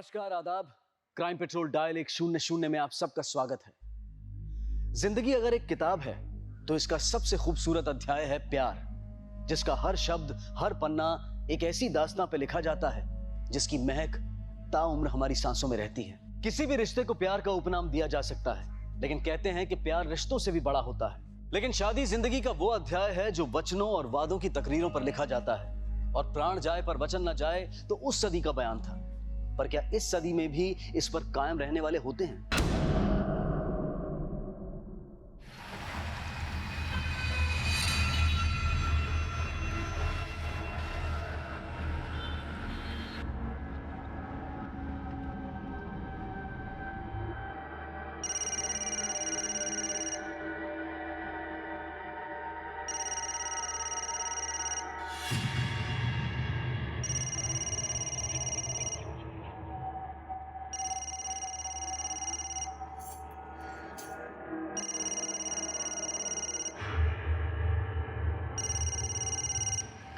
नमस्कार, आदाब। Crime petrol dial 100 में आप सबका स्वागत है। जिंदगी अगर एक किताब है तो इसका सबसे खूबसूरत अध्याय है प्यार, जिसका हर शब्द, हर पन्ना एक ऐसी दास्तां पे लिखा जाता है जिसकी महक ताउम्र हमारी सांसों में रहती है। किसी भी रिश्ते को प्यार का उपनाम दिया जा सकता है, लेकिन कहते हैं कि प्यार रिश्तों से भी बड़ा होता है। लेकिन शादी जिंदगी का वो अध्याय है जो वचनों और वादों की तकरीरों पर लिखा जाता है, और प्राण जाए पर वचन न जाए तो उस सदी का बयान था। पर क्या इस सदी में भी इस पर कायम रहने वाले होते हैं?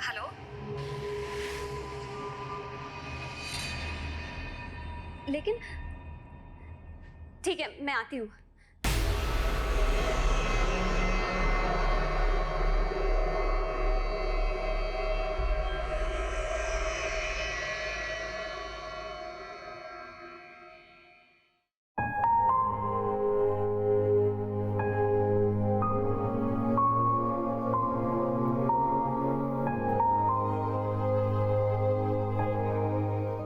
हेलो। लेकिन ठीक है, मैं आती हूँ।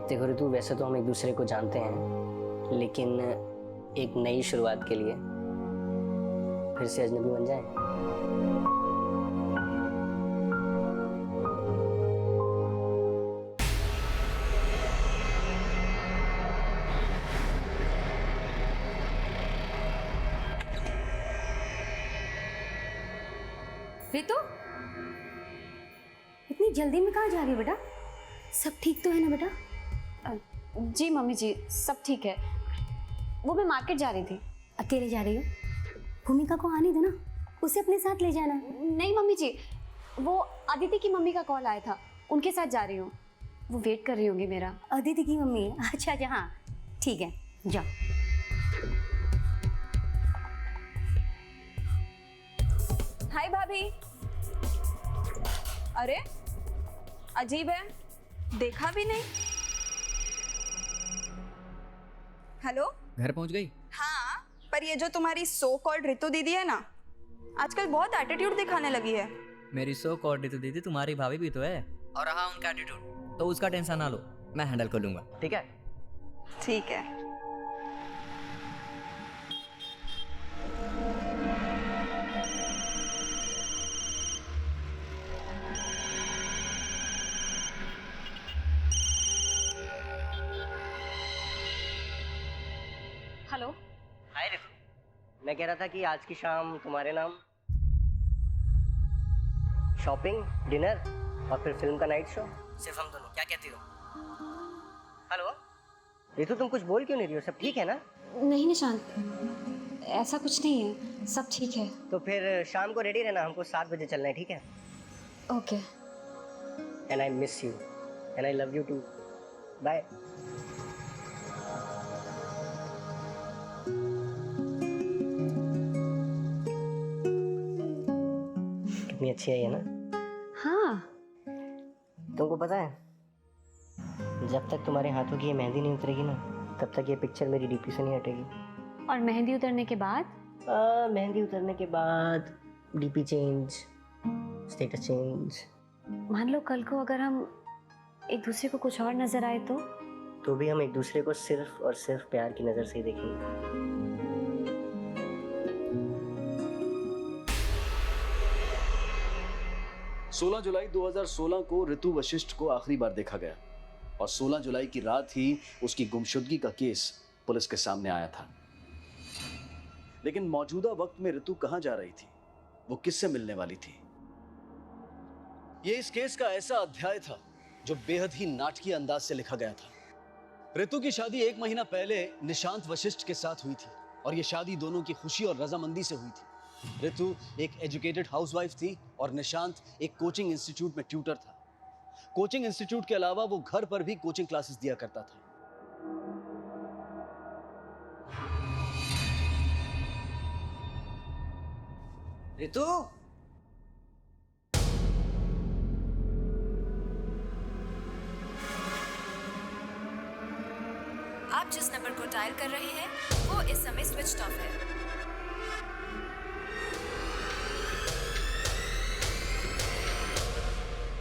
देखो ऋतु, वैसे तो हम एक दूसरे को जानते हैं, लेकिन एक नई शुरुआत के लिए फिर से अजनबी बन जाएं। रितु, इतनी जल्दी में कहाँ जा रही हो बेटा? सब ठीक तो है ना बेटा? जी मम्मी जी, सब ठीक है। वो मैं मार्केट जा रही थी। अकेले जा रही हो? भूमिका को आने दो ना, उसे अपने साथ ले जाना। नहीं मम्मी जी, वो अदिति की मम्मी का कॉल आया था, उनके साथ जा रही हूँ। वो वेट कर रही होंगी मेरा। अदिति की मम्मी? अच्छा अच्छा, हाँ ठीक है, जाओ। हाय भाभी। अरे अजीब है, देखा भी नहीं। हेलो, घर पहुंच गई? हाँ, पर ये जो तुम्हारी सो कॉल्ड रितु दीदी है ना, आजकल बहुत एटीट्यूड दिखाने लगी है। मेरी सो कॉल्ड रितु दीदी तुम्हारी भाभी भी तो है, और रहा उनका एटीट्यूड तो उसका टेंशन ना लो, मैं हैंडल कर लूंगा, ठीक है? ठीक है। हेलो। हाय ऋतु, मैं कह रहा था कि आज की शाम तुम्हारे नाम शॉपिंग, डिनर और फिर फिल्म का नाइट शो, सिर्फ हम दोनों। क्या कहती हो? हेलो ऋतु, तुम कुछ बोल क्यों नहीं रही हो? सब ठीक है ना? नहीं निशांत, ऐसा कुछ नहीं है, सब ठीक है। तो फिर शाम को रेडी रहना, हमको 7 बजे चलना है, ठीक है? Okay. And I miss you and I love you too. Bye. कितनी अच्छी है ये ना? हाँ। तुमको पता है, जब तक तुम्हारे हाथों की ये मेहंदी नहीं उतरेगी ना, तब तक ये पिक्चर मेरी डीपी से नहीं हटेगी। और मेहंदी उतरने के बाद? मेहंदी उतरने के बाद डीपी चेंज, स्टेटस चेंज। मान लो कल को अगर हम एक दूसरे को कुछ और नजर आए तो भी हम एक दूसरे को सिर्फ और सिर्फ प्यार की नजर से ही देखेंगे। 16 जुलाई 2016 को ऋतु वशिष्ठ को आखिरी बार देखा गया, और 16 जुलाई की रात ही उसकी गुमशुदगी का केस पुलिस के सामने आया था। लेकिन मौजूदा वक्त में ऋतु कहां जा रही थी? वो किससे मिलने वाली थी? यह इस केस का ऐसा अध्याय था जो बेहद ही नाटकीय अंदाज से लिखा गया था। ऋतु की शादी 1 महीना पहले निशांत वशिष्ठ के साथ हुई थी, और यह शादी दोनों की खुशी और रजामंदी से हुई थी। ऋतु एक एजुकेटेड हाउसवाइफ थी और निशांत एक कोचिंग इंस्टीट्यूट में ट्यूटर था। कोचिंग इंस्टीट्यूट के अलावा वो घर पर भी कोचिंग क्लासेस दिया करता था। रितु, आप जिस नंबर को डायल कर रहे हैं वो इस समय स्विच ऑफ है।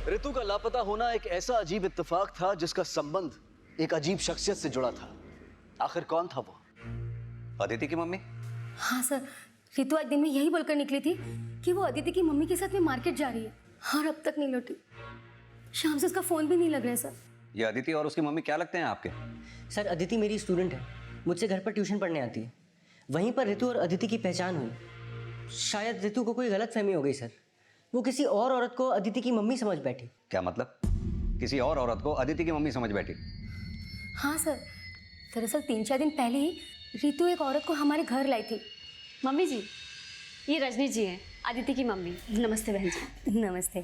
ऋतु का लापता होना एक ऐसा अजीब इत्तेफाक था जिसका संबंध एक अजीब शख्सियत से जुड़ा था। आखिर कौन था वो? अदिति की मम्मी? हाँ सर, रितु आज दिन में यही बोलकर निकली थी कि वो अदिति की मम्मी के साथ में मार्केट जा रही है और अब तक नहीं लौटी। शाम से उसका फ़ोन भी नहीं लग रहा है सर। ये अदिति और उसकी मम्मी क्या लगते हैं आपके? सर अदिति मेरी स्टूडेंट है, मुझसे घर पर ट्यूशन पढ़ने आती है। वहीं पर रितु और अदिति की पहचान हुई। शायद रितु को कोई गलतफहमी हो गई सर। वो किसी और औरत को अदिति की मम्मी समझ बैठी। क्या मतलब? किसी और औरत को अदिति की मम्मी समझ बैठी? हाँ सर, दरअसल 3-4 दिन पहले ही रितु एक औरत को हमारे घर लाई थी। मम्मी जी, ये रजनी जी हैं, आदिति की मम्मी। नमस्ते बहन जी। नमस्ते।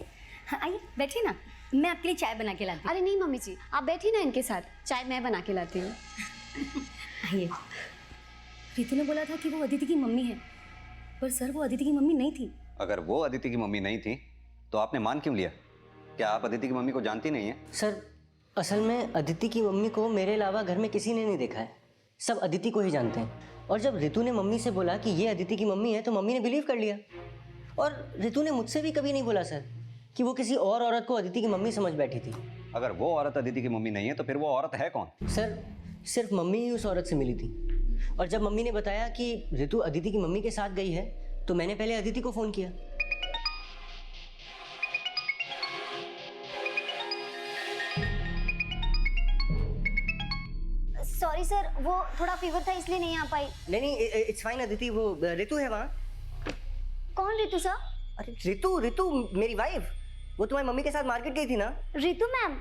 हाँ आइए बैठिए ना, मैं आपके लिए चाय बना के लाती अरे नहीं मम्मी जी, आप बैठिए ना इनके साथ, चाय मैं बना के लाती हूँ। हूँ। आइए। रितु ने बोला था कि वो अदिति की मम्मी है, पर सर वो अदिति की मम्मी नहीं थी। अगर वो अदिति की मम्मी नहीं थी तो आपने मान क्यों लिया? क्या आप अदिति की मम्मी को जानती नहीं है? सर असल में अदिति की मम्मी को मेरे अलावा घर में किसी ने नहीं देखा है। सब अदिति को ही जानते हैं। और जब रितु ने मम्मी से बोला कि ये अदिति की मम्मी है तो मम्मी ने बिलीव कर लिया। और रितु ने मुझसे भी कभी नहीं बोला सर कि वो किसी और औरत को अदिति की मम्मी समझ बैठी थी। अगर वो औरत अदिति की मम्मी नहीं है तो फिर वो औरत है कौन? सर सिर्फ मम्मी ही उस औरत से मिली थी। और जब मम्मी ने बताया कि रितु अदिति की मम्मी के साथ गई है तो मैंने पहले अदिति को फ़ोन किया। सॉरी सर, वो थोड़ा फीवर था इसलिए नहीं आ पाई। नहीं इट्स फाइन अदिति, वो रितु है वहाँ। कौन रितु सर? अरे रितु मेरी वाइफ, वो तुम्हारी मम्मी के साथ मार्केट गई थी ना। रितु मैम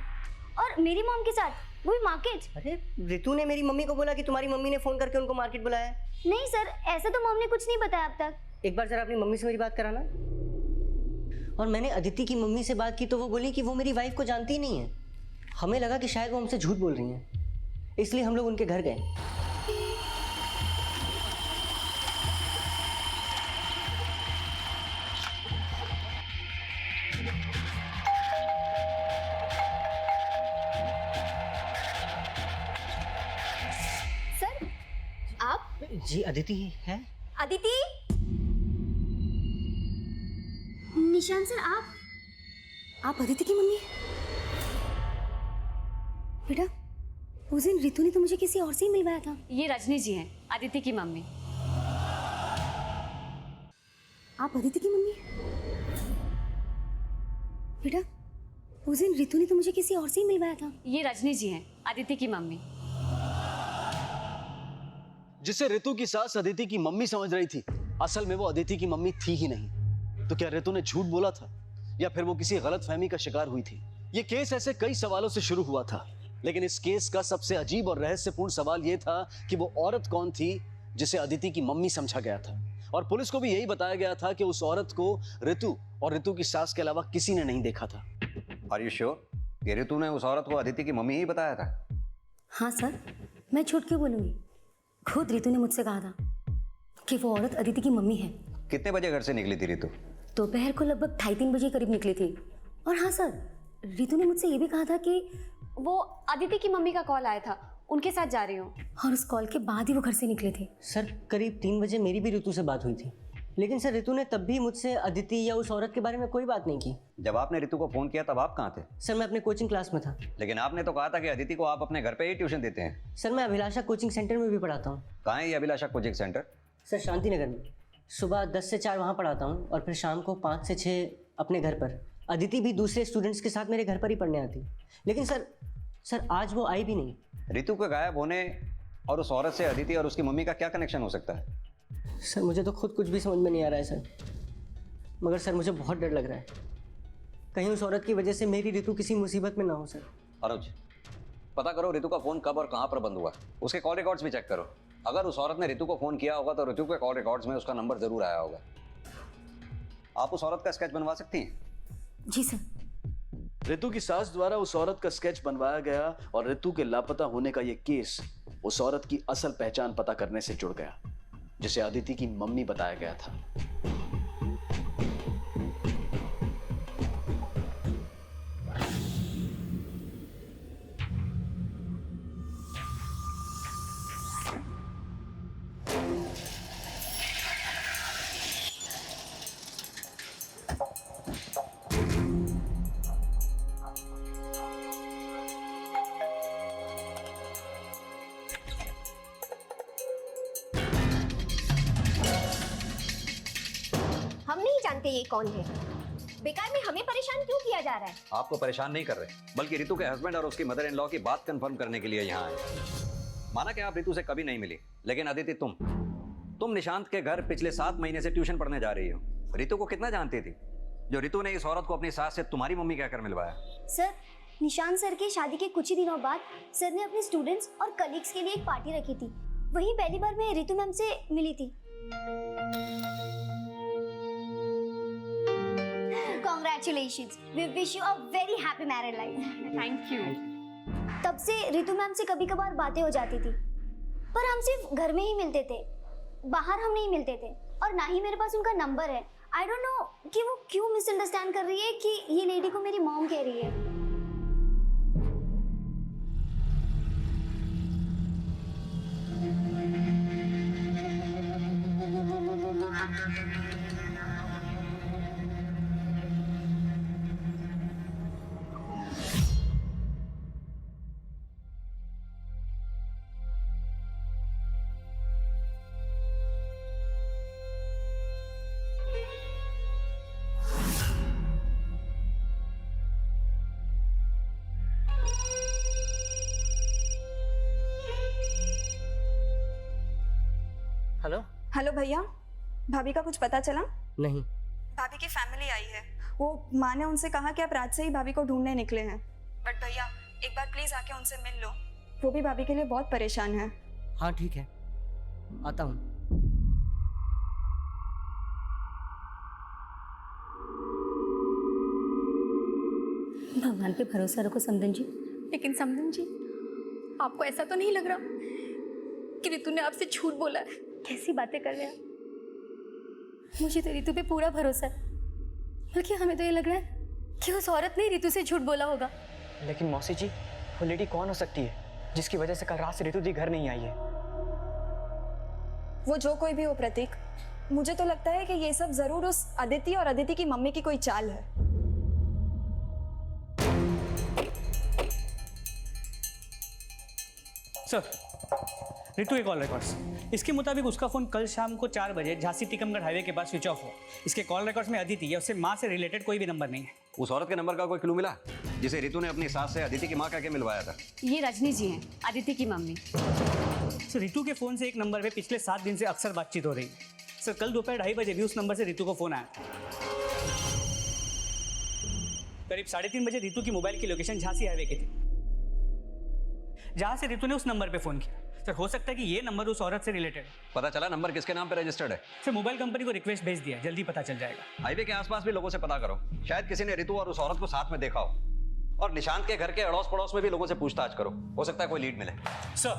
और मेरी मॉम के साथ, वो भी मार्केट? अरे रितु ने मेरी मम्मी को बोला कि तुम्हारी मम्मी ने फ़ोन करके उनको मार्केट बुलाया। नहीं सर, ऐसा तो मॉम ने कुछ नहीं बताया अब तक। एक बार जरा अपनी मम्मी से मेरी बात कराना। और मैंने अदिति की मम्मी से बात की तो वो बोली कि वो मेरी वाइफ को जानती ही नहीं है। हमें लगा कि शायद वो हमसे झूठ बोल रही हैं, इसलिए हम लोग उनके घर गए। सर आप? जी अदिति है। अदिति? निशान सर, आप अदिति की मम्मी? बेटा उस दिन रितु ने तो मुझे किसी और से ही मिलवाया था। ये रजनी जी हैं, आदिति की मम्मी। आप अदिति की मम्मी? बेटा उस दिन रितु ने तो मुझे किसी और से ही मिलवाया था। ये रजनी जी हैं, आदिति की मम्मी। जिसे ऋतु की सास अदिति की मम्मी समझ रही थी, असल में वो अदिति की मम्मी थी ही नहीं। तो क्या ऋतु ने झूठ बोला था या फिर वो किसी गलतफहमी का शिकार हुई थी? ये केस ऐसे कई सवालों से शुरू हुआ था, लेकिन इस केस का सबसे अजीब और रहस्यपूर्ण सवाल ये था कि वो औरत कौन थी जिसे अदिति की मम्मी समझा गया था। और पुलिस को भी यही बताया गया था कि उस औरत को ऋतु और ऋतु की सास के अलावा किसी ने नहीं देखा था। आर यू श्योर कि ऋतु ने उस औरत को अदिति की मम्मी ही बताया था? हाँ सर, मैं झूठ क्यों बोलूंगी? खुद ऋतु ने मुझसे कहा था कि वो औरत अदिति की मम्मी है। कितने बजे घर से निकली थी ऋतु? दोपहर को लगभग 2:30 बजे करीब निकली थी। और हाँ सर, रितु ने मुझसे ये भी कहा था कि वो आदिति की मम्मी का कॉल आया था, उनके साथ जा रही हूँ। और उस कॉल के बाद ही वो घर से निकले थे। सर करीब 3 बजे मेरी भी ऋतु से बात हुई थी, लेकिन सर ऋतु ने तब भी मुझसे अदिति या उस औरत के बारे में कोई बात नहीं की। जब आपने ऋतु को फोन किया तब आप कहाँ थे? सर मैं अपने कोचिंग क्लास में था। लेकिन आपने तो कहा था कि अदिति को आप अपने घर पे ही ट्यूशन देते हैं। सर मैं अभिलाषा कोचिंग सेंटर में भी पढ़ाता हूँ। कहाँ है ये अभिलाषा coaching centre? Sir Shanti Nagar में। सुबह 10 से 4 वहाँ पढ़ाता हूँ और फिर शाम को 5 से 6 अपने घर पर। अदिति भी दूसरे स्टूडेंट्स के साथ मेरे घर पर ही पढ़ने आती। लेकिन सर आज वो आई भी नहीं। ऋतु के गायब होने और उस औरत से अदिति और उसकी मम्मी का क्या कनेक्शन हो सकता है? सर मुझे तो खुद कुछ भी समझ में नहीं आ रहा है सर, मगर सर मुझे बहुत डर लग रहा है कहीं उस औरत की वजह से मेरी ऋतु किसी मुसीबत में ना हो। सर अनुज, पता करो ऋतु का फोन कब और कहाँ पर बंद हुआ, उसके कॉल रिकॉर्ड्स भी चेक करो। अगर उस औरत ने ऋतु को फोन किया होगा तो ऋतु के कॉल रिकॉर्ड्स में उसका नंबर जरूर आया होगा। आप उस औरत का स्केच बनवा सकती हैं? जी सर। ऋतु की सास द्वारा उस औरत का स्केच बनवाया गया और ऋतु के लापता होने का यह केस उस औरत की असल पहचान पता करने से जुड़ गया, जिसे अदिति की मम्मी बताया गया था। जानते ये कौन है। बेकार में हमें परेशान क्यों किया जा रहा है? आपको परेशान नहीं कर रहे, बल्कि रितु के हस्बैंड और उसकी मदर इन लॉ की बात कंफर्म करने के लिए यहाँ आए। माना कि आप रितु से कभी नहीं मिली, लेकिन अदिति तुम निशांत के घर पिछले 7 महीने से ट्यूशन पढ़ने जा रही हो। रितु को कितना जानती थी, जो रितु ने इस औरत को अपनी सास से तुम्हारी मम्मी कहकर मिलवाया? सर, निशांत सर के शादी के कुछ ही दिनों बाद सर ने अपने स्टूडेंट्स और कलीग्स के लिए एक पार्टी रखी थी। वहीं पहली बार मैं रितु मैम से मिली थी। Congratulations. We wish you a very happy married life. Thank you. तब से रितु मैम से कभी कभार बातें हो जाती थी, पर हम सिर्फ घर में ही मिलते थे, बाहर हम नहीं मिलते थे, और ना ही मेरे पास उनका नंबर है। आई डोंट नो कि वो क्यों मिसअंडरस्टैंड कर रही है कि ये लेडी को मेरी मॉम कह रही है। हेलो। हेलो भैया, भाभी का कुछ पता चला? नहीं। भाभी की फैमिली आई है। वो माँ ने उनसे कहा कि आप रात से ही भाभी को ढूंढने निकले हैं। बट भैया, एक बार प्लीज आके उनसे मिल लो। वो भी भाभी के लिए बहुत परेशान है। हाँ ठीक है, आता हूँ। भगवान पे भरोसा रखो समदन जी। लेकिन समदन जी, आपको ऐसा तो नहीं लग रहा कि रितु ने आपसे झूठ बोला है? कैसी बातें कर रहे हैं? मुझे तो रितु पे पूरा भरोसा है, बल्कि हमें तो ये लग रहा है कि उस औरत ने रितु से झूठ बोला होगा। लेकिन मौसी जी, वो लेडी कौन हो सकती है जिसकी वजह से कल रात से रितु दी घर नहीं आई है? वो जो कोई भी हो प्रतीक, मुझे तो लगता है कि ये सब जरूर उस अदिति और अदिति की मम्मी की कोई चाल है। सर, रितु के कॉल रिकॉर्ड्स, इसके मुताबिक उसका फोन कल शाम को 4 बजे झांसी टीकमगढ़ हाईवे के पास स्विच ऑफ हुआ। इसके कॉल रिकॉर्ड्स में अदिति या उससे माँ से रिलेटेड कोई भी नंबर नहीं है। उस औरत के नंबर का कोई क्लू मिला जिसे रितु ने अपनी सास से अदिति की माँ कह के मिलवाया था? ये रजनी जी हैं, अदिति की मम्मी। सर, रितु के फोन से एक नंबर पे पिछले 7 दिन से अक्सर बातचीत हो रही है। सर, कल दोपहर 2:30 बजे भी उस नंबर से रितु को फोन आया था। करीब 3:30 बजे रितु की मोबाइल की लोकेशन झांसी हाईवे की थी, जहां से रितु ने उस नंबर पे फोन किया। सर, हो सकता है कि ये नंबर उस औरत से रिलेटेड है। पता चला नंबर किसके नाम पे रजिस्टर्ड है? सर, मोबाइल कंपनी को रिक्वेस्ट भेज दिया, जल्दी पता चल जाएगा। हाईवे के आसपास भी लोगों से पता करो, शायद किसी ने रितु और उस औरत को साथ में देखा हो। और निशांत के घर के अड़ोस पड़ोस में भी लोगों से पूछताछ करो, हो सकता है कोई लीड मिले। सर,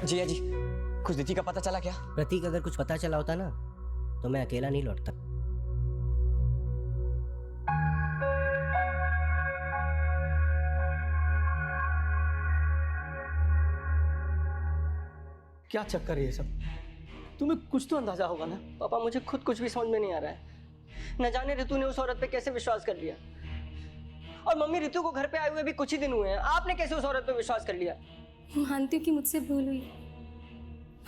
जिया जी, कुछ दिति का पता चला क्या? प्रतीक, अगर कुछ पता चला होता ना तो मैं अकेला नहीं लौटता। क्या चक्कर है ये सब? तुम्हें कुछ तो अंदाजा होगा ना? पापा, मुझे खुद कुछ भी समझ में नहीं आ रहा है। न जाने रितु ने उस औरत पे कैसे विश्वास कर लिया। और मम्मी, रितु को घर पे आए हुए भी कुछ ही दिन हुए हैं, आपने कैसे उस औरत पे विश्वास कर लिया? मानती हूँ कि मुझसे भूल हुई,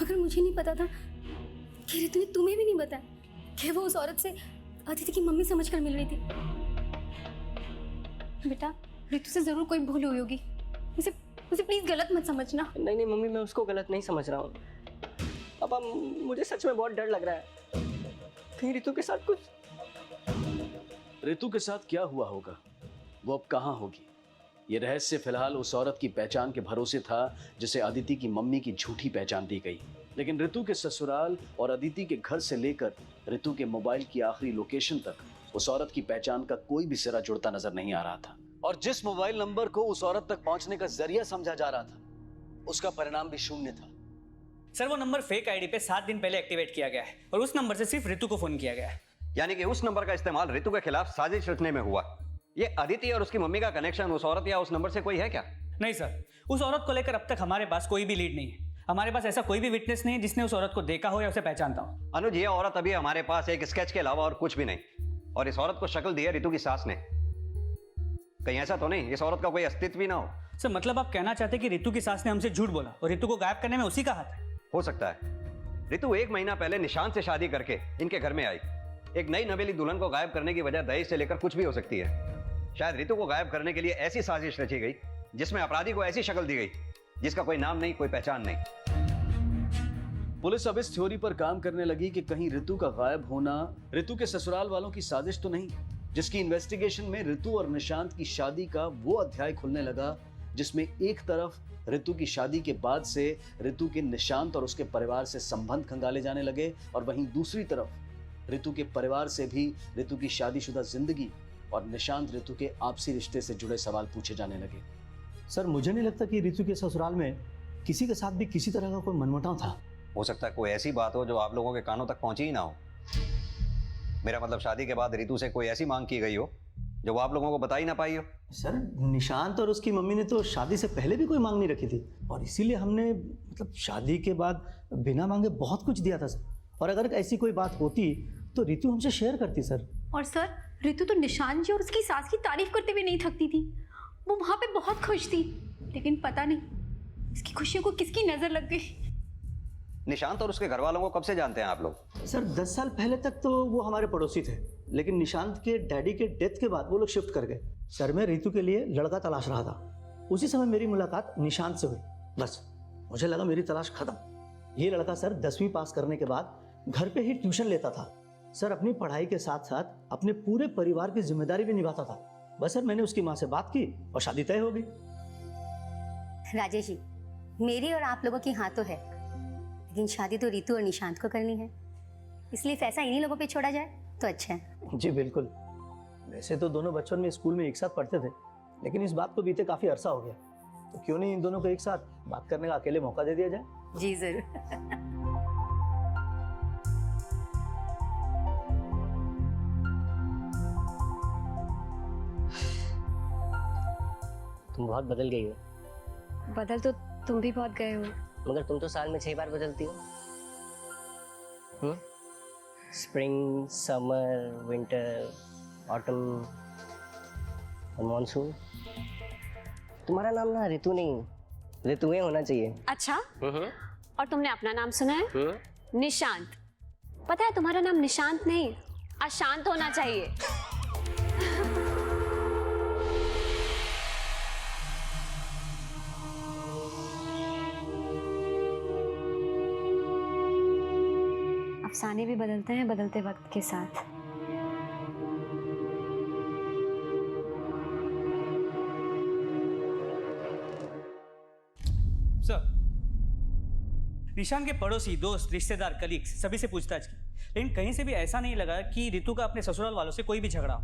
मगर मुझे नहीं पता था कि रितु ने तुम्हें भी नहीं बताया कि वो उस औरत से अदिति की मम्मी समझकर मिल रही थी। बेटा, रितु से जरूर कोई भूल हुई होगी। उसे प्लीज गलत मत समझना। नहीं नहीं मम्मी, मैं उसको गलत नहीं समझ रहा हूँ। पापा, मुझे सच में बहुत डर लग रहा है, कहीं रितु के साथ कुछ। रितु के साथ क्या हुआ होगा, वो अब कहाँ होगी, ये रहस्य फिलहाल उस औरत की पहचान के भरोसे था जिसे अदिति की मम्मी की झूठी पहचान दी गई। लेकिन रितु के ससुराल और अदिति के घर से लेकर रितु के मोबाइल की आखिरी लोकेशन तक उस औरत की पहचान का कोई भी सिरा जुड़ता नजर नहीं आ रहा था। और जिस मोबाइल नंबर को उस औरत तक पहुंचने का जरिया समझा जा रहा था, उसका परिणाम भी शून्य था। सर, वो नंबर फेक आईडी पे 7 दिन पहले एक्टिवेट किया गया है और उस नंबर से सिर्फ रितु को फोन किया गया है। यानी कि उस नंबर का इस्तेमाल रितु के खिलाफ साजिश रचने में हुआ। ये अदिति और उसकी मम्मी का कनेक्शन उस औरत या उस नंबर से कोई है क्या? नहीं सर, उस औरत को लेकर अब तक हमारे पास कोई भी लीड नहीं है। हमारे पास ऐसा कोई भी विटनेस नहीं है जिसने उस औरत को देखा हो या उसे पहचानता हो। अनुज, ये औरत अभी हमारे पास एक स्केच के अलावा और कुछ भी नहीं, और इस औरत को शक्ल दी है रितु की सास ने। कहीं ऐसा तो नहीं इस औरत का कोई अस्तित्व ही ना हो? सर मतलब आप कहना चाहते हैं कि रितु की सास ने हमसे झूठ बोला और रितु को गायब करने में उसी का हाथ है? हो सकता है। रितु 1 महीना पहले निशांत से शादी करके इनके घर में आई। एक नई नवेली दुल्हन को गायब करने की वजह दहेज से लेकर कुछ भी हो सकती है। शायद रितु को गायब करने के लिए ऐसी साजिश रची गई जिसमें अपराधी को ऐसी शक्ल दी गई जिसका कोई नाम नहीं, कोई पहचान नहीं। पुलिस अब इस थ्योरी पर काम करने लगी कि कहीं रितु का गायब होना रितु के ससुराल वालों की साजिश तो नहीं, जिसकी इन्वेस्टिगेशन में रितु और निशांत की शादी का वो अध्याय खुलने लगा जिसमें एक तरफ रितु की शादी के बाद से रितु के निशांत और उसके परिवार से संबंध खंगाले जाने लगे और वहीं दूसरी तरफ रितु के परिवार से भी रितु की शादीशुदा जिंदगी और निशांत रितु के आपसी रिश्ते से जुड़े सवाल पूछे जाने लगे। सर मुझे नहीं लगता कि रितु के ससुराल में किसी के साथ भी किसी तरह का कोई मनमुटाव था। हो सकता है कोई ऐसी बात हो जो आप लोगों के कानों तक पहुंची ही ना हो। मेरा मतलब शादी के बाद रितु से कोई ऐसी मांग की गई हो जो वो आप लोगों को बता ही ना पाई हो। सर निशांत और उसकी मम्मी ने तो शादी से पहले भी कोई मांग नहीं रखी थी और इसीलिए हमने मतलब शादी के बाद बिना मांगे बहुत कुछ दिया था सर। और अगर ऐसी कोई बात होती तो रितु हमसे शेयर करती सर। और सर रितु तो निशांत जी और उसकी सास की तारीफ करते हुए नहीं थकती थी। वो वहाँ पे बहुत खुश थी, लेकिन पता नहीं इसकी खुशियों को किसकी नजर लग गई। निशांत और उसके घर वालों को कब से जानते हैं आप लोग? सर 10 साल पहले तक तो वो हमारे पड़ोसी थे, लेकिन निशांत के डैडी के डेथ के बाद वो लोग शिफ्ट कर गए। सर मैं रितु के लिए लड़का तलाश रहा था, उसी समय मेरी मुलाकात निशांत से हुई। बस मुझे लगा मेरी तलाश खत्म। ये लड़का सर 10वीं पास करने के बाद घर पे ही ट्यूशन लेता था सर, अपनी पढ़ाई के साथ साथ अपने पूरे परिवार की जिम्मेदारी भी निभाता था। बस सर मैंने उसकी माँ से बात की और शादी तय हो गई। राजेश जी, मेरी और आप लोगों की हाँ तो है, लेकिन शादी तो रितु और निशांत को करनी है, इसलिए फैसला इन्हीं लोगों पे छोड़ा जाए तो अच्छा है। जी बिल्कुल। वैसे तो दोनों बचपन में स्कूल में एक साथ पढ़ते थे, लेकिन इस बात को बीते काफी अरसा हो गया, तो क्यों नहीं इन दोनों को एक साथ बात करने का अकेले मौका दे दिया जाए। जी जरूर। तुम बहुत बदल गई हो। बदल तो तुम भी बहुत गए हो। मगर तुम तो साल में 6 बार बदलती हो। स्प्रिंग, समर, विंटर, ऑटम और मॉनसून। तुम्हारा नाम ना ऋतु नहीं ऋतुएं होना चाहिए। अच्छा, और तुमने अपना नाम सुना है? निशांत। पता है तुम्हारा नाम निशांत नहीं अशांत होना चाहिए। अफसाने भी बदलते हैं बदलते वक्त के साथ। सर निशांत के पड़ोसी, दोस्त, रिश्तेदार, कलीग्स सभी से पूछताछ की, लेकिन कहीं से भी ऐसा नहीं लगा कि रितु का अपने ससुराल वालों से कोई भी झगड़ा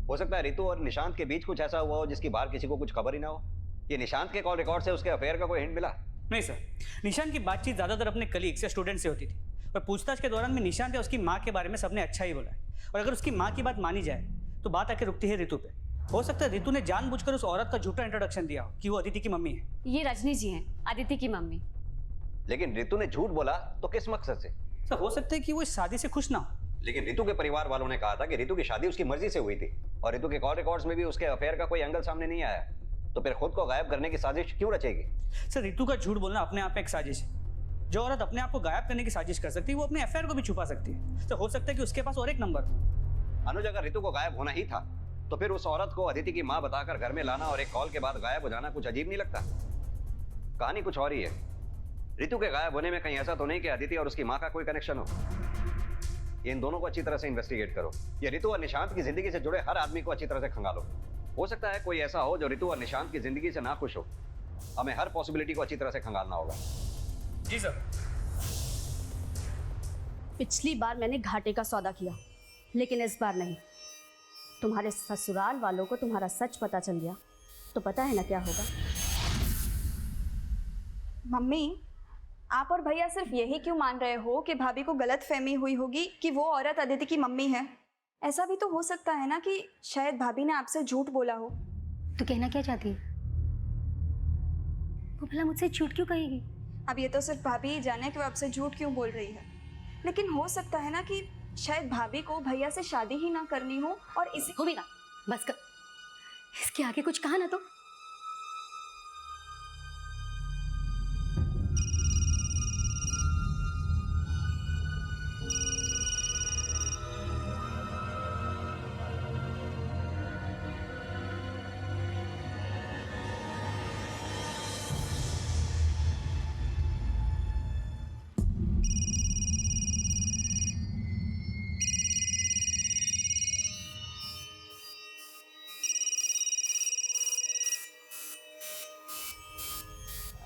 हो सकता है रितु और निशांत के बीच कुछ ऐसा हुआ हो जिसकी बाहर किसी को कुछ खबर ही ना हो। ये निशांत के कॉल रिकॉर्ड से उसके अफेयर का कोई हिंट मिला? नहीं सर, निशांत की बातचीत ज्यादातर अपने कलीग्स या स्टूडेंट से होती थी और पूछताछ के दौरान में निशांत या उसकी माँ के बारे में सबने अच्छा ही बोला है। और अगर उसकी माँ की बात मानी जाए तो बात आके रुकती है रितु पे। हो सकता है रितु ने जानबूझकर उस औरत का झूठा इंट्रोडक्शन दिया हो कि वो अदिति की मम्मी है। ये रजनी जी हैं, अदिति की मम्मी। लेकिन रितु ने झूठ बोला तो किस मकसद से? सर हो सकता है कि वो इस शादी से खुश ना हो। लेकिन रितु के परिवार वालों ने कहा था कि रितु की शादी उसकी मर्जी से हुई थी और रितु के कॉल रिकॉर्ड्स में भी उसके अफेयर का कोई एंगल सामने नहीं आया, तो फिर खुद को गायब करने की साजिश क्यों रचेगी? सर रितु का झूठ बोलना अपने आप में एक साजिश है। जो औरत अपने आप को गायब करने की साजिश कर सकती है वो अपने अफेयर को भी छुपा सकती है। तो हो सकता है कि उसके पास और एक नंबर। अनुज, अगर रितु को गायब होना ही था तो फिर उस औरत को अदिति की माँ बताकर घर में लाना और एक कॉल के बाद गायब हो जाना कुछ अजीब नहीं लगता? कहानी कुछ और ही है। रितु के गायब होने में कहीं ऐसा तो नहीं कि अदिति और उसकी माँ का कोई कनेक्शन हो? इन दोनों को अच्छी तरह से इन्वेस्टिगेट करो। ये रितु और निशांत की जिंदगी से जुड़े हर आदमी को अच्छी तरह से खंगालो। हो सकता है कोई ऐसा हो जो रितु और निशांत की जिंदगी से ना खुश हो। हमें हर पॉसिबिलिटी को अच्छी तरह से खंगालना होगा। जी सर। पिछली बार मैंने घाटे का सौदा किया, लेकिन इस बार नहीं। तुम्हारे ससुराल वालों को तुम्हारा सच पता चल गया तो पता है ना क्या होगा। मम्मी, आप और भैया सिर्फ यही क्यों मान रहे हो कि भाभी को गलत फहमी हुई होगी कि वो औरत अदिति की मम्मी है? ऐसा भी तो हो सकता है ना कि शायद भाभी ने आपसे झूठ बोला हो। तो कहना क्या चाहती है? वो भला मुझसे झूठ क्यों कहेगी? अब ये तो सिर्फ भाभी ही जाने कि वो आपसे झूठ क्यों बोल रही है, लेकिन हो सकता है ना कि शायद भाभी को भैया से शादी ही ना करनी हो और इसी हो भी ना, बस कर। इसके आगे कुछ कहा ना तो।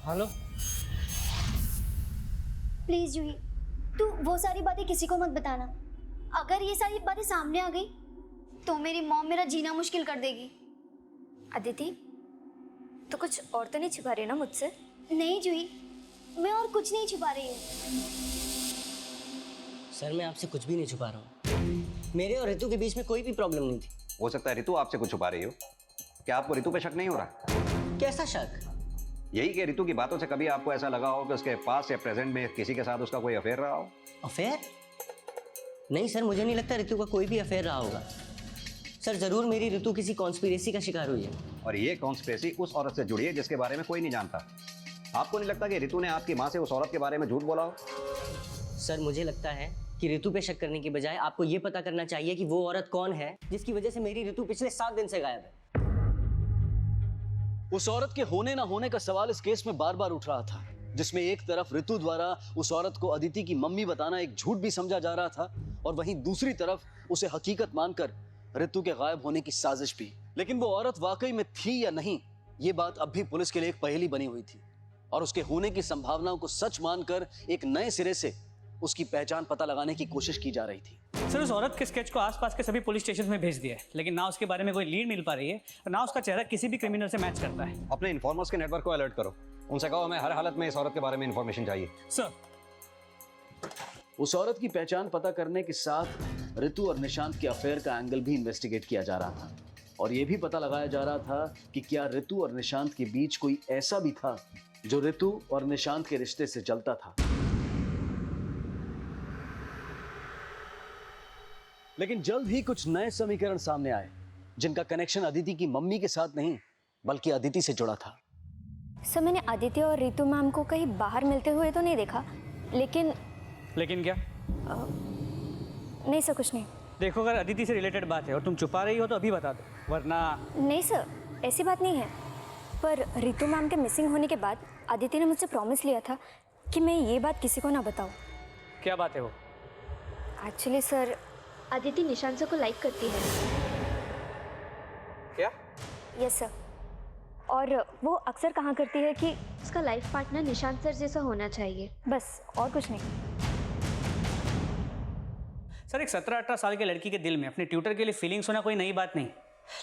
हेलो। प्लीज जूही, तू वो सारी बातें किसी को मत बताना। अगर ये सारी बातें सामने आ गई तो मेरी मॉम मेरा जीना मुश्किल कर देगी। अदिति, तो कुछ और तो नहीं छुपा रही ना मुझसे? नहीं जूही, मैं और कुछ नहीं छुपा रही हूँ। सर मैं आपसे कुछ भी नहीं छुपा रहा हूँ। मेरे और ऋतु के बीच में कोई भी प्रॉब्लम नहीं थी। हो सकता है ऋतु आपसे कुछ छुपा रही हो। क्या आपको ऋतु पे शक नहीं हो रहा? कैसा शक? यही कि ऋतु की बातों से कभी आपको ऐसा लगा हो कि उसके पास या प्रेजेंट में किसी के साथ उसका कोई अफेयर रहा हो? अफेयर? नहीं सर, मुझे नहीं लगता ऋतु का कोई भी अफेयर रहा होगा। सर जरूर मेरी ऋतु किसी कॉन्स्पिरेसी का शिकार हुई है। और ये कॉन्स्पिरेसी उस औरत से जुड़ी है जिसके बारे में कोई नहीं जानता। आपको नहीं लगता कि ऋतु ने आपकी माँ से उस औरत के बारे में झूठ बोला हो? सर मुझे लगता है कि ऋतु पे शक करने की बजाय आपको ये पता करना चाहिए कि वो औरत कौन है जिसकी वजह से मेरी ऋतु पिछले 7 दिन से गायब है। उस औरत के होने ना होने का सवाल इस केस में बार बार उठ रहा था, जिसमें एक तरफ ऋतु द्वारा उस औरत को अदिति की मम्मी बताना एक झूठ भी समझा जा रहा था और वहीं दूसरी तरफ उसे हकीकत मानकर ऋतु के गायब होने की साजिश भी। लेकिन वो औरत वाकई में थी या नहीं, ये बात अब भी पुलिस के लिए एक पहेली बनी हुई थी और उसके होने की संभावनाओं को सच मानकर एक नए सिरे से उसकी पहचान पता लगाने की कोशिश की जा रही थी। सर उस औरत के स्केच को आसपास के सभी पुलिस स्टेशन में भेज दिया है, लेकिन ना उसके बारे में कोई लीड मिल पा रही है और ना उसका चेहरा किसी भी क्रिमिनल से मैच करता है। अपने इन्फॉर्मर्स के नेटवर्क को अलर्ट करो। उनसे कहो हमें हर हालत में इस औरत के बारे में इन्फॉर्मेशन चाहिए। सर उस औरत की पहचान पता करने के साथ ऋतु और निशांत के अफेयर का एंगल भी इन्वेस्टिगेट किया जा रहा था और यह भी पता लगाया जा रहा था कि क्या ऋतु और निशांत के बीच कोई ऐसा भी था जो ऋतु और निशांत के रिश्ते से जलता था। लेकिन जल्द ही कुछ नए समीकरण सामने आए जिनका कनेक्शन अदिति की मम्मी के साथ नहीं बल्कि अदिति से जुड़ा था। सर मैंने अदिति और रितु मैम को कहीं बाहर मिलते हुए तो नहीं देखा, लेकिन क्या? नहीं सर, कुछ नहीं। देखो, अगर अदिति से रिलेटेड बात है और तुम छुपा रही हो तो अभी बता दो, वरना। नहीं सर, ऐसी बात नहीं है। पर रितु मैम के मिसिंग होने के बाद अदिति ने मुझसे प्रॉमिस लिया था कि मैं ये बात किसी को ना बताऊं। क्या बात है वो? Actually sir, Aditi Nishant sir को लाइक करती है। क्या? Yes sir. और वो अक्सर कहा करती है कि उसका लाइफ पार्टनर निशांत सर जैसा होना चाहिए, बस और कुछ नहीं। सर एक 17-18 साल के लड़की के दिल में अपने ट्यूटर के लिए फीलिंग्स होना कोई नई बात नहीं,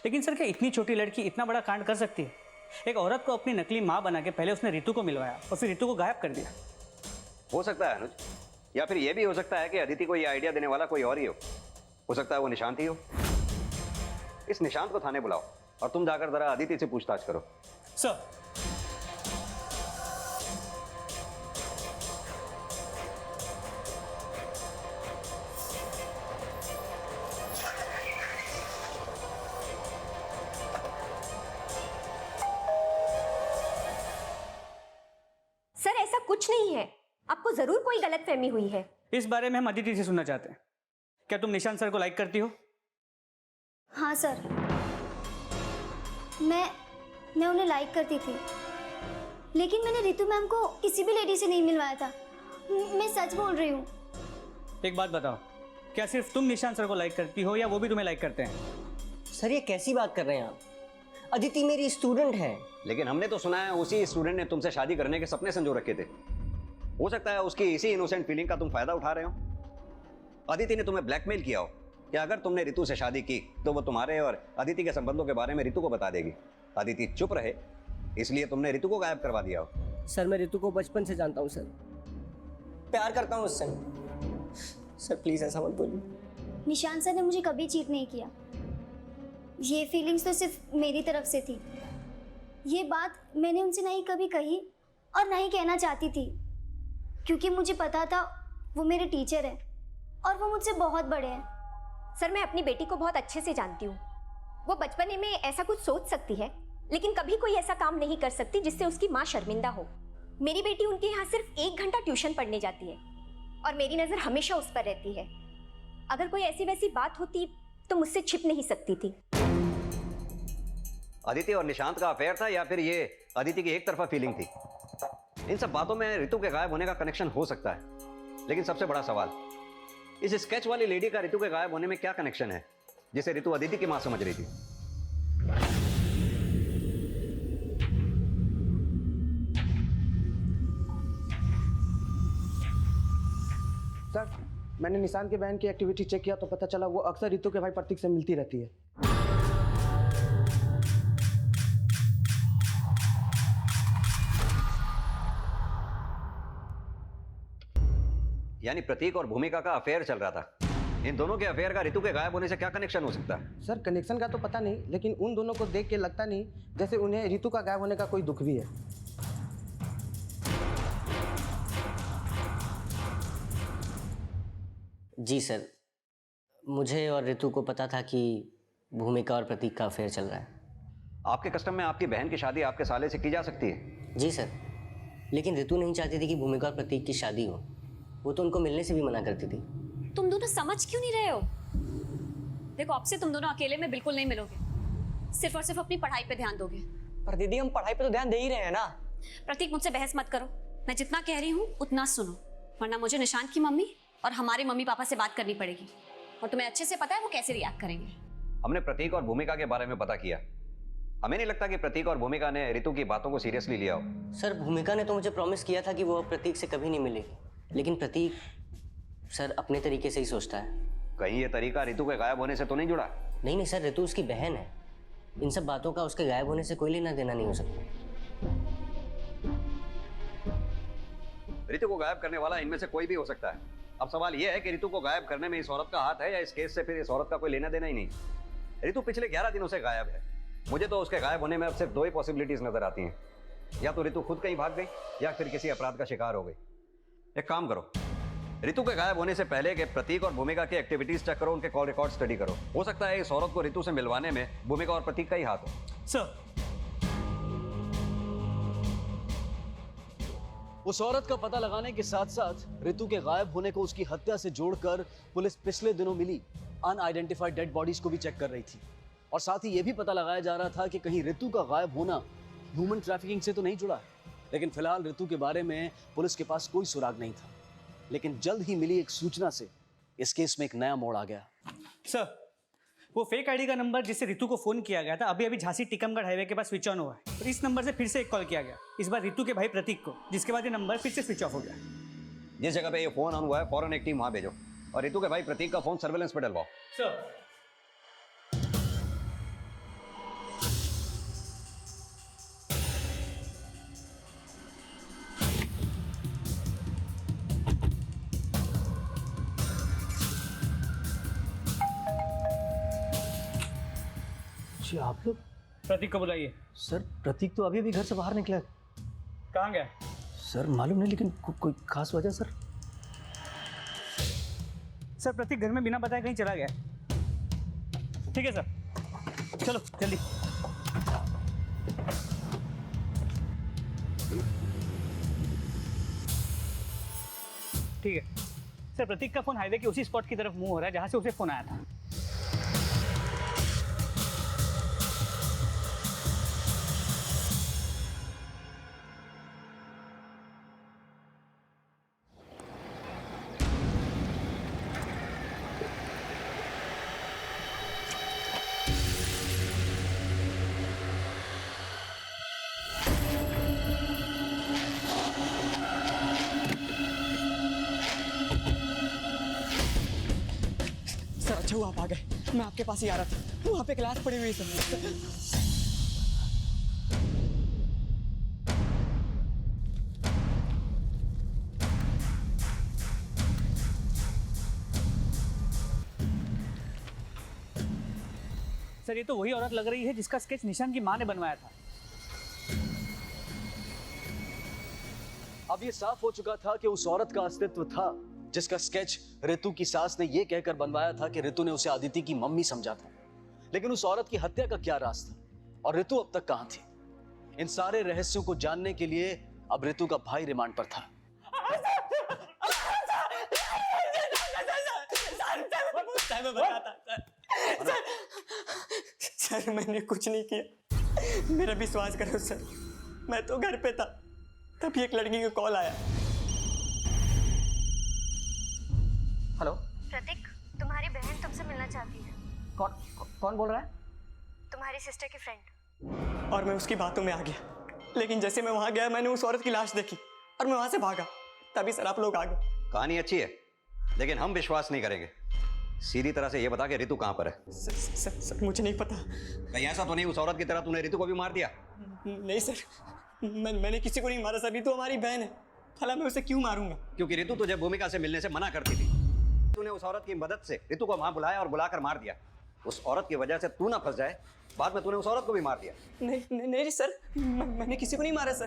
लेकिन सर क्या इतनी छोटी लड़की इतना बड़ा कांड कर सकती है? एक औरत को अपनी नकली माँ बना के पहले उसने रितु को मिलवाया और फिर रितु को गायब कर दिया। हो सकता है अनुज, या फिर यह भी हो सकता है कि अदिति को यह आइडिया देने वाला कोई और ही हो सकता है वो निशांत ही हो। इस निशांत को थाने बुलाओ और तुम जाकर जरा अदिति से पूछताछ करो। सर सर ऐसा कुछ नहीं है, आपको जरूर कोई गलतफहमी हुई है। इस बारे में हम अदिति से सुनना चाहते हैं। क्या तुम निशांत सर को लाइक करती हो? हाँ सर, मैं उन्हें लाइक करती थी, लेकिन मैंने रितु मैम को किसी भी लेडी से नहीं मिलवाया था। मैं सच बोल रही हूँ। एक बात बताओ, क्या सिर्फ तुम निशांत सर को लाइक करती हो या वो भी तुम्हें लाइक करते हैं? सर ये कैसी बात कर रहे हैं आप? अदिति मेरी स्टूडेंट है। लेकिन हमने तो सुना है उसी स्टूडेंट ने तुमसे शादी करने के सपने संजो रखे थे। हो सकता है उसकी इसी इनोसेंट फीलिंग का तुम फायदा उठा रहे हो। अदिति ने तुम्हें ब्लैकमेल किया हो कि अगर तुमने रितु से शादी की तो वो तुम्हारे और अदिति के संबंधों के बारे में रितु को बता देगी। अदिति चुप रहे इसलिए तुमने रितु को गायब करवा दिया हो। सर मैं रितु को बचपन से जानता हूँ सर, प्यार करता हूँ उससे। सर प्लीज ऐसा मत बोलिए। निशांत सर ने मुझे कभी चीट नहीं किया। ये फीलिंग्स तो सिर्फ मेरी तरफ से थी। ये बात मैंने उनसे नहीं कभी कही और नहीं कहना चाहती थी, क्योंकि मुझे पता था वो मेरे टीचर हैं और वो मुझसे बहुत बड़े हैं। सर मैं अपनी बेटी को बहुत अच्छे से जानती हूँ। वो बचपने में ऐसा कुछ सोच सकती है, लेकिन कभी कोई ऐसा काम नहीं कर सकती जिससे उसकी माँ शर्मिंदा हो। मेरी बेटी उनके यहाँ सिर्फ 1 घंटा ट्यूशन पढ़ने जाती है और मेरी नज़र हमेशा उस पर रहती है। अगर कोई ऐसी वैसी बात होती तो मुझसे छिप नहीं सकती थी। अदिति और निशांत का अफेयर था या फिर ये अदिति की एक तरफा फीलिंग थी? इन सब बातों में रितु के गायब होने का कनेक्शन हो सकता है, लेकिन सबसे बड़ा सवाल, इस स्केच वाली लेडी का रितु के गायब होने में क्या कनेक्शन है जिसे रितु अदिति की मां समझ रही थी? सर, मैंने निशान के बहन की एक्टिविटी चेक किया तो पता चला वो अक्सर रितु के भाई प्रतीक से मिलती रहती है। यानी प्रतीक और भूमिका का अफेयर चल रहा था। इन दोनों के अफेयर का रितु के गायब होने से क्या कनेक्शन हो सकता है? सर, कनेक्शन का तो पता नहीं, लेकिन उन दोनों को देख के लगता नहीं जैसे उन्हें रितु का गायब होने का कोई दुख भी है। जी सर, मुझे और रितु को पता था कि भूमिका और प्रतीक का अफेयर चल रहा है। आपके कस्टम में आपकी बहन की शादी आपके साले से की जा सकती है? जी सर, लेकिन रितु नहीं चाहती थी कि भूमिका और प्रतीक की शादी हो। वो तो उनको मिलने से भी मना करती थी। तुम दोनों समझ क्यों नहीं रहे हो? देखो, अब से तुम दोनों अकेले में बिल्कुल नहीं मिलोगे, सिर्फ और सिर्फ अपनी पढ़ाई पे ध्यान दोगे। पर दीदी, हम पढ़ाई पे तो ध्यान दे ही रहे हैं ना। प्रतीक, मुझसे बहस मत करो। मैं जितना कह रही हूँ उतना सुनो, वरना मुझे निशांत की मम्मी और हमारे मम्मी पापा से बात करनी पड़ेगी, और तुम्हें अच्छे से पता है वो कैसे रिएक्ट करेंगे। हमने प्रतीक और भूमिका के बारे में पता किया। हमें नहीं लगता कि प्रतीक और भूमिका ने रितु की बातों को सीरियसली लिया हो। सर, भूमिका ने तो मुझे प्रॉमिस किया था कि वो प्रतीक से कभी नहीं मिलेगी, लेकिन प्रतीक सर अपने तरीके से ही सोचता है। कहीं ये तरीका रितु के गायब होने से तो नहीं जुड़ा? नहीं नहीं सर, रितु उसकी बहन है। इन सब बातों का उसके गायब होने से कोई लेना देना नहीं हो सकता। रितु को गायब करने वाला इनमें से कोई भी हो सकता है। अब सवाल यह है कि रितु को गायब करने में इस औरत का हाथ है या इस केस से फिर इस औरत का कोई लेना देना ही नहीं। रितु पिछले 11 दिनों से गायब है। मुझे तो उसके गायब होने में अब सिर्फ 2 ही पॉसिबिलिटीज नजर आती हैं, या तो रितु खुद कहीं भाग गई या फिर किसी अपराध का शिकार हो गई। एक काम करो, रितु के गायब होने से पहले के प्रतीक और भूमिका की एक्टिविटीज चेक करो, उनके कॉल रिकॉर्ड स्टडी करो। हो सकता है इस औरत को रितु से मिलवाने में भूमिका और प्रतीक का ही हाथ हो। सर, उस औरत का पता लगाने के साथ साथ रितु के गायब होने को उसकी हत्या से जोड़कर पुलिस पिछले दिनों मिली अनआइडेंटिफाइड डेड बॉडीज को भी चेक कर रही थी, और साथ ही यह भी पता लगाया जा रहा था कि कहीं रितु का गायब होना ह्यूमन ट्रैफिकिंग से तो नहीं जुड़ा है। लेकिन फिलहाल रितु के बारे में पुलिस के पास कोई सुराग नहीं था, लेकिन जल्द ही मिली एक सूचना से इस केस में एक नया मोड़ आ गया। सर, वो फेक आईडी का नंबर जिससे रितु को फोन किया गया था अभी अभी झांसी टिकमगढ़ हाईवे के पास स्विच ऑन हुआ है, और इस नंबर से फिर से एक कॉल किया गया, इस बार रितु के भाई प्रतीक को, जिसके बाद ये नंबर फिर से स्विच ऑफ हो गया। जिस जगह पे ये फोन ऑन हुआ है फौरन एक टीम वहां भेजो और रितु के भाई प्रतीक का फोन सर्वेलेंस पे डलवाओ। सर, जी आप लोग? प्रतीक को बुलाइए। सर, प्रतीक तो अभी अभी घर से बाहर निकला है। कहाँ गया? सर मालूम नहीं, लेकिन कोई खास वजह? सर सर, प्रतीक घर में बिना बताए कहीं चला गया। ठीक है सर, चलो जल्दी। ठीक है सर, प्रतीक का फोन हाईवे के उसी स्पॉट की तरफ मूव हो रहा है जहां से उसे फोन आया था। अच्छा हुआ आप आ गए, मैं आपके पास ही आ रहा था। वहाँ पे क्लास पड़ी हुई सर। सर, ये तो वही औरत लग रही है जिसका स्केच निशान की मां ने बनवाया था। अब ये साफ हो चुका था कि उस औरत का अस्तित्व था जिसका स्केच रितु की सास ने यह कहकर बनवाया था कि रितु ने उसे अदिति की मम्मी समझा था। लेकिन उस औरत की हत्या का क्या राज था और ऋतु अब तक कहां थी? इन सारे रहस्यों को जानने के लिए अब ऋतु का भाई रिमांड पर था। सर मैंने कुछ नहीं किया, मेरा विश्वास करो सर। मैं तो घर पे था, तभी एक लड़की का कॉल आया। हेलो प्रतीक, तुम्हारी बहन तुमसे मिलना चाहती है। कौन बोल रहा है? तुम्हारी सिस्टर की फ्रेंड। और मैं उसकी बातों में आ गया, लेकिन जैसे मैं वहां गया मैंने उस औरत की लाश देखी और मैं वहां से भागा, तभी सर आप लोग आ गए। कहानी अच्छी है, लेकिन हम विश्वास नहीं करेंगे। सीधी तरह से ये बता कि ऋतु कहाँ पर है। सर मुझे नहीं पता। कहीं ऐसा तो नहीं उस औरत की तरह तूने ऋतु को भी मार दिया? नहीं सर, मैंने किसी को नहीं मारा सर। ऋतु हमारी बहन है, भला मैं उसे क्यों मारूंगा? क्योंकि ऋतु तुझे भूमिका से मिलने से मना करती थी। तूने उस औरत की मदद से ऋतु को वहां बुलाया और बुलाकर मार दिया। उस औरत की वजह से तू ना फंस जाए, बाद में तूने उस औरत को भी मार दिया। नहीं सर, मैंने किसी को नहीं मारा सर।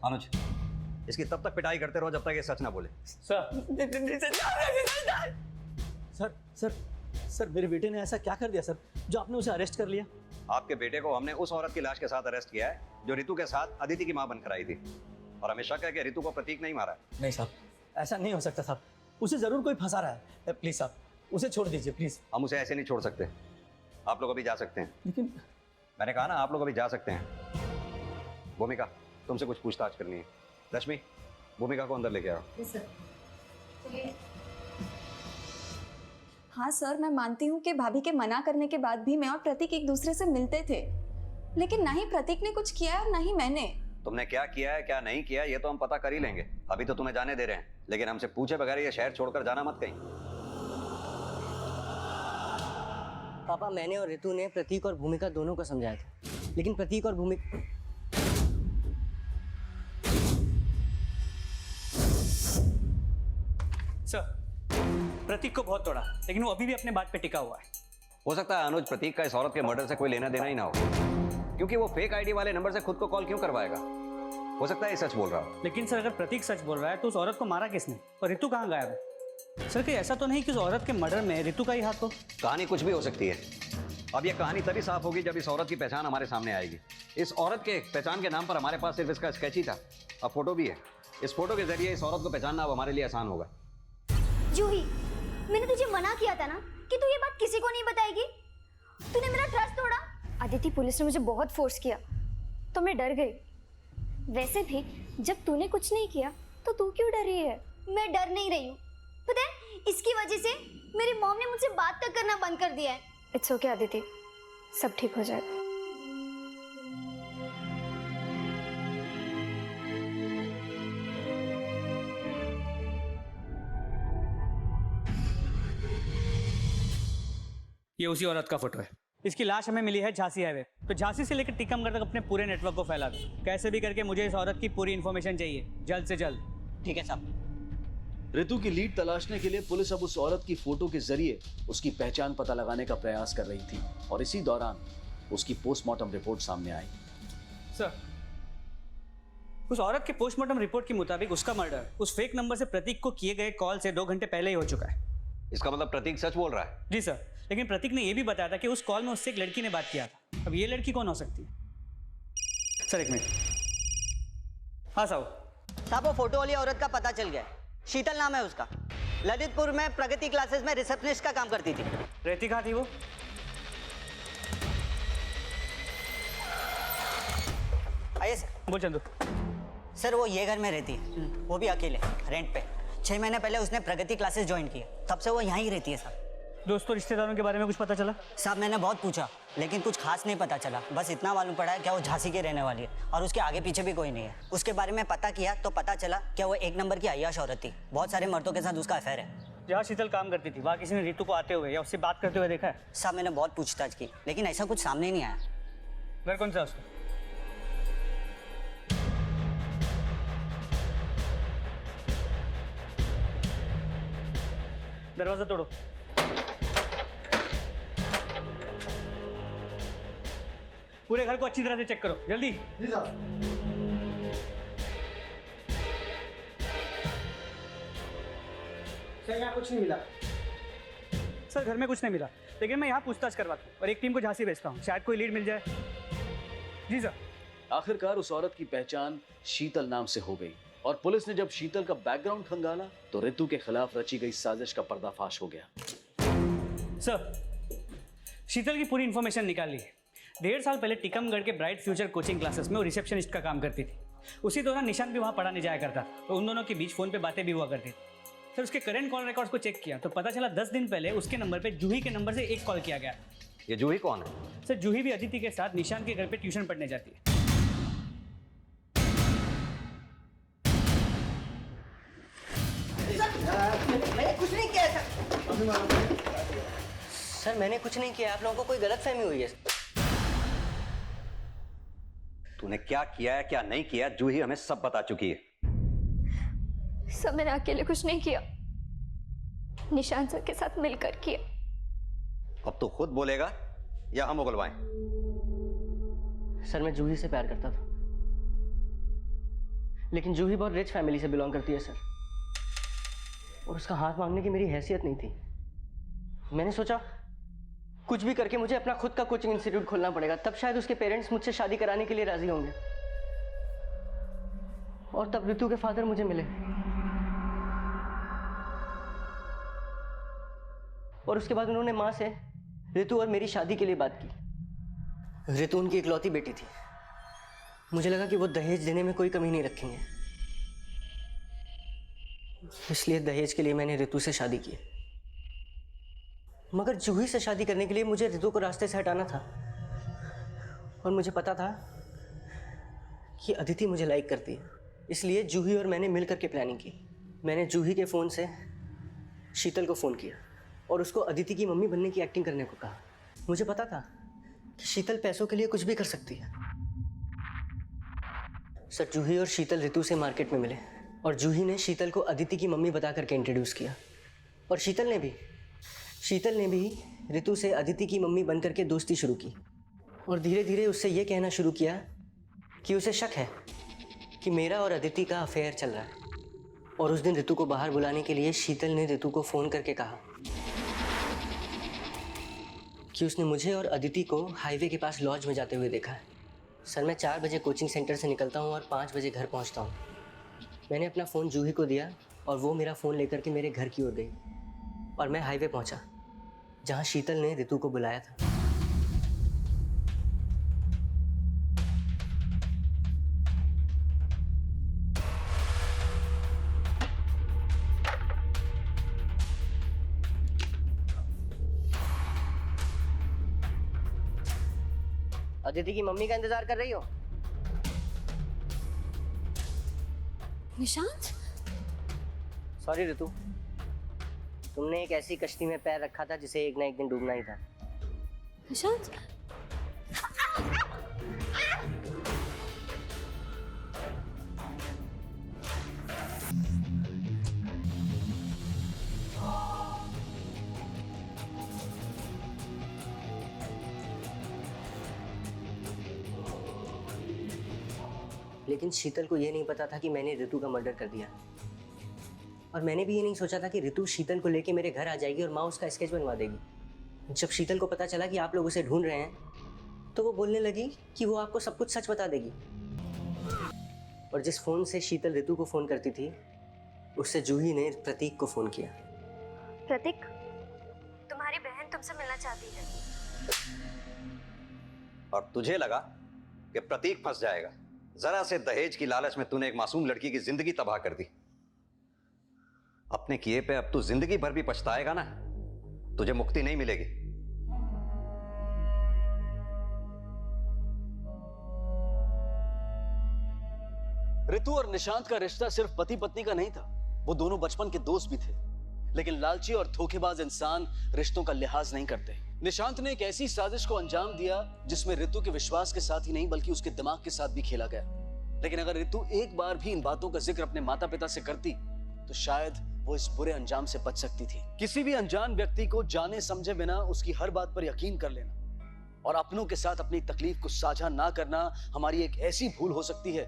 अनुज, इसकी तब तक पिटाई करते रहो जब तक ये सच ना बोले। सर मेरे बेटे ने ऐसा क्या कर दिया सर जो आपने उसे अरेस्ट कर लिया? आपके बेटे को हमने उस औरत की लाश के साथ अरेस्ट किया है जो ऋतु के साथ अदिति की मां बनकर आई थी, और हमें शक है कि ऋतु को प्रतीक नहीं मारा है। नहीं साहब, ऐसा नहीं हो सकता साहब, उसे जरूर कोई फंसा रहा है। प्लीज साहब, उसे छोड़ दीजिए प्लीज। हम उसे ऐसे नहीं छोड़ सकते। आप लोग अभी जा सकते हैं। लेकिन मैंने कहा ना, आप लोग अभी जा सकते हैं। भूमिका, तुमसे कुछ पूछताछ करनी है। रश्मि, भूमिका को अंदर लेके आओ। हाँ सर, मैं मानती हूँ कि भाभी के मना करने के बाद भी मैं और प्रतीक एक दूसरे से मिलते थे, लेकिन ना ही प्रतीक ने कुछ किया और ना ही मैंने। तुमने क्या किया है क्या नहीं किया ये तो हम पता कर ही लेंगे। अभी तो तुम्हें जाने दे रहे हैं, लेकिन हमसे पूछे बगैर ये शहर छोड़कर जाना मत कहीं। पापा, मैंने और ऋतु ने प्रतीक और भूमिका दोनों को समझाया था, लेकिन प्रतीक और भूमिका सर, प्रतीक को बहुत तोड़ा, लेकिन वो अभी भी अपने बात पे टिका हुआ है। हो सकता है अनुज प्रतीक का इस औरत के मर्डर से कोई लेना देना ही ना हो, क्योंकि वो फेक आईडी वाले नंबर से खुद को कॉल क्यों करवाएगा? हो सकता है ये सच बोल रहा हो। लेकिन सर, अगर प्रतीक सच बोल रहा है तो उस औरत को मारा किसने और ऋतु कहाँ गायब है? सर, कहीं ऐसा तो नहीं कि उस औरत के मर्डर में ऋतु का ही हाथ हो? कहानी कुछ भी हो सकती है। अब ये कहानी तभी साफ होगी जब इस औरत की पहचान हमारे सामने आएगी। इस औरत के पहचान के नाम पर हमारे पास सिर्फ इसका स्केच ही था, अब फोटो भी है। इस फोटो के जरिए इस औरत को पहचानना अब हमारे लिए आसान होगा। जूही, मैंने तुझे मना किया था ना कि तू ये बात किसी को नहीं बताएगी। तूने मेरा ट्रस्ट तोड़ा। अदिति, पुलिस ने मुझे बहुत फोर्स किया तो मैं डर गई। वैसे भी जब तूने कुछ नहीं किया तो तू क्यों डर रही है? मैं डर नहीं रही हूँ। पता है, इसकी वजह से मेरी मॉम ने मुझसे बात तक करना बंद कर दिया है। इट्स ओके अदिति, सब ठीक हो जाएगा। ये उसी औरत का फोटो है। इसकी लाश हमें मिली है झांसी हाईवे, तो झांसी से लेकर टीकमगढ़ तक अपने पूरे नेटवर्क को फैला दो। कैसे भी करके मुझे इस औरत की पूरी इन्फॉर्मेशन चाहिए, जल्द से जल्द। ठीक है साहब। ऋतु की लीड तलाशने के लिए पुलिस अब उस औरत की फोटो के जरिए उसकी पहचान पता लगाने का प्रयास कर रही थी, और इसी दौरान उसकी पोस्टमार्टम रिपोर्ट सामने आई। सर, उस औरत के पोस्टमार्टम रिपोर्ट के मुताबिक उसका मर्डर उस फेक नंबर से प्रतीक को किए गए कॉल से 2 घंटे पहले ही हो चुका है। इसका मतलब प्रतीक सच बोल रहा है? जी सर, लेकिन प्रतीक ने यह भी बताया था कि उस कॉल में उससे एक लड़की ने बात किया था। अब ये लड़की कौन हो सकती है? Sir, 1 minute. हाँ साहब, वो फोटो वाली औरत का पता चल गया है। शीतल नाम है उसका, ललितपुर में प्रगति क्लासेस में रिसेप्शनिस्ट का काम करती थी। रहती कहाँ थी वो? आइए सर। बोल चंदू। सर, वो ये घर में रहती है, वो भी अकेले, रेंट पे। 6 महीने पहले उसने प्रगति क्लासेस ज्वाइन की, तब से वो यहाँ ही रहती है साहब। दोस्तों, रिश्तेदारों के बारे में कुछ पता चला? साहब, मैंने बहुत पूछा, लेकिन कुछ खास नहीं पता चला। बस इतना मालूम पड़ा है क्या वो झांसी की रहने वाली है और उसके आगे पीछे भी कोई नहीं है। उसके बारे में पता किया तो पता चला क्या वो 1 नंबर की अय्याश औरत थी। बहुत सारे मर्दों के साथ उसका अफेयर है। जहाँ शीतल काम करती थी वहाँ किसी ने ऋतु को आते हुए या उससे बात करते हुए देखा है? साहब, मैंने बहुत पूछताछ की, लेकिन ऐसा कुछ सामने ही नहीं आया। घर कौन सा उसका? दरवाजा तोड़ो। पूरे घर को अच्छी तरह से चेक करो, जल्दी। जी साहब। सर, यहाँ कुछ नहीं मिला। सर घर में कुछ नहीं मिला, लेकिन मैं यहाँ पूछताछ करवाता हूँ और एक टीम को झांसी भेजता हूँ, शायद कोई लीड मिल जाए। जी सर। आखिरकार उस औरत की पहचान शीतल नाम से हो गई और पुलिस ने जब शीतल का बैकग्राउंड खंगाला तो रितु के खिलाफ रची गई साजिश का पर्दाफाश हो गया। सर, शीतल की पूरी इन्फॉर्मेशन निकाल ली है। 1.5 साल पहले टीकमगढ़ के ब्राइट फ्यूचर कोचिंग क्लासेस में वो रिसेप्शनिस्ट का काम करती थी। उसी दौरान निशांत भी वहाँ पढ़ाने जाया करता था और उन दोनों के बीच फ़ोन पे बातें भी हुआ करती थी। सर, उसके करंट कॉल रिकॉर्ड्स को चेक किया तो पता चला 10 दिन पहले उसके नंबर पे जूही के नंबर से एक कॉल किया गया। ये जूही कौन है? सर, जूही भी अदिति के साथ निशांत के घर पे ट्यूशन पढ़ने जाती है। मैंने कुछ नहीं किया था सर, मैंने कुछ नहीं किया। आप लोगों को कोई गलतफहमी हुई है। तूने क्या किया है क्या नहीं किया जूही हमें सब बता चुकी है। सब मैंने अकेले कुछ नहीं किया, निशांत सर के साथ मिलकर किया। अब तू खुद बोलेगा या हम उगलवाएं? सर, मैं जूही से प्यार करता था, लेकिन जूही बहुत रिच फैमिली से बिलोंग करती है सर, और उसका हाथ मांगने की मेरी हैसियत नहीं थी। मैंने सोचा कुछ भी करके मुझे अपना खुद का कोचिंग इंस्टीट्यूट खोलना पड़ेगा, तब शायद उसके पेरेंट्स मुझसे शादी कराने के लिए राजी होंगे। और तब रितु के फादर मुझे मिले और उसके बाद उन्होंने माँ से रितु और मेरी शादी के लिए बात की। रितु उनकी इकलौती बेटी थी। मुझे लगा कि वो दहेज देने में कोई कमी नहीं रखेंगे, इसलिए दहेज के लिए मैंने रितु से शादी की। मगर जूही से शादी करने के लिए मुझे रितु को रास्ते से हटाना था, और मुझे पता था कि अदिति मुझे लाइक करती है, इसलिए जूही और मैंने मिलकर के प्लानिंग की। मैंने जूही के फ़ोन से शीतल को फ़ोन किया और उसको अदिति की मम्मी बनने की एक्टिंग करने को कहा। मुझे पता था कि शीतल पैसों के लिए कुछ भी कर सकती है। सर, जूही और शीतल रितु से मार्केट में मिले और जूही ने शीतल को अदिति की मम्मी बता करके इंट्रोड्यूस किया, और शीतल ने भी रितु से अदिति की मम्मी बन करके दोस्ती शुरू की, और धीरे धीरे उससे ये कहना शुरू किया कि उसे शक है कि मेरा और अदिति का अफेयर चल रहा है। और उस दिन रितु को बाहर बुलाने के लिए शीतल ने रितु को फ़ोन करके कहा कि उसने मुझे और अदिति को हाईवे के पास लॉज में जाते हुए देखा है। सर, मैं 4 बजे कोचिंग सेंटर से निकलता हूँ और 5 बजे घर पहुँचता हूँ। मैंने अपना फ़ोन जूही को दिया और वो मेरा फ़ोन लेकर के मेरे घर की ओर गई, और मैं हाईवे पहुँचा जहाँ शीतल ने रितु को बुलाया था। अदिति की मम्मी का इंतजार कर रही हो? निशांत? सॉरी रितु, तुमने एक ऐसी कश्ती में पैर रखा था जिसे एक ना एक दिन डूबना ही था। निशांत? लेकिन शीतल को यह नहीं पता था कि मैंने रितु का मर्डर कर दिया, और मैंने भी ये नहीं सोचा था कि रितु शीतल को लेके मेरे घर आ जाएगी और माँ उसका स्केच बनवा देगी। जब शीतल को पता चला कि आप लोग उसे ढूंढ रहे हैं तो वो बोलने लगी कि वो आपको सब कुछ सच बता देगी। और जिस फ़ोन से शीतल रितु को फ़ोन करती थी उससे जूही ने प्रतीक को फ़ोन किया। प्रतीक, तुम्हारी बहन तुमसे मिलना चाहती है। और तुझे लगा कि प्रतीक फंस जाएगा? जरा से दहेज की लालच में तूने एक मासूम लड़की की जिंदगी तबाह कर दी। अपने किए पे अब तू जिंदगी भर भी पछताएगा ना, तुझे मुक्ति नहीं मिलेगी। रितु और निशांत का रिश्ता सिर्फ पति पत्नी का नहीं था, वो दोनों बचपन के दोस्त भी थे। लेकिन लालची और धोखेबाज इंसान रिश्तों का लिहाज नहीं करते। निशांत ने एक ऐसी साजिश को अंजाम दिया जिसमें रितु के विश्वास के साथ ही नहीं बल्कि उसके दिमाग के साथ भी खेला गया। लेकिन अगर रितु एक बार भी इन बातों का जिक्र अपने माता पिता से करती तो शायद वो इस बुरे अंजाम से बच सकती थी। किसी भी अनजान व्यक्ति को जाने समझे बिना उसकी हर बात पर यकीन कर लेना और अपनों के साथ अपनी तकलीफ को साझा ना करना हमारी एक ऐसी भूल हो सकती है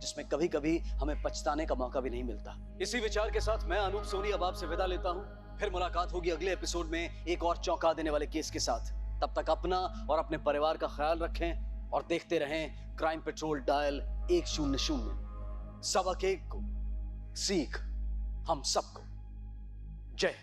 जिसमें कभी कभी हमें पछताने का मौका भी नहीं मिलता। इसी विचार के साथ मैं अनूप सोनी अब आपसे विदा लेता हूं। फिर मुलाकात होगी अगले एपिसोड में एक और चौंका देने वाले केस के साथ। तब तक अपना और अपने परिवार का ख्याल रखें और देखते रहें क्राइम पेट्रोल डायल 100। सबक एक को, सीख हम सबको।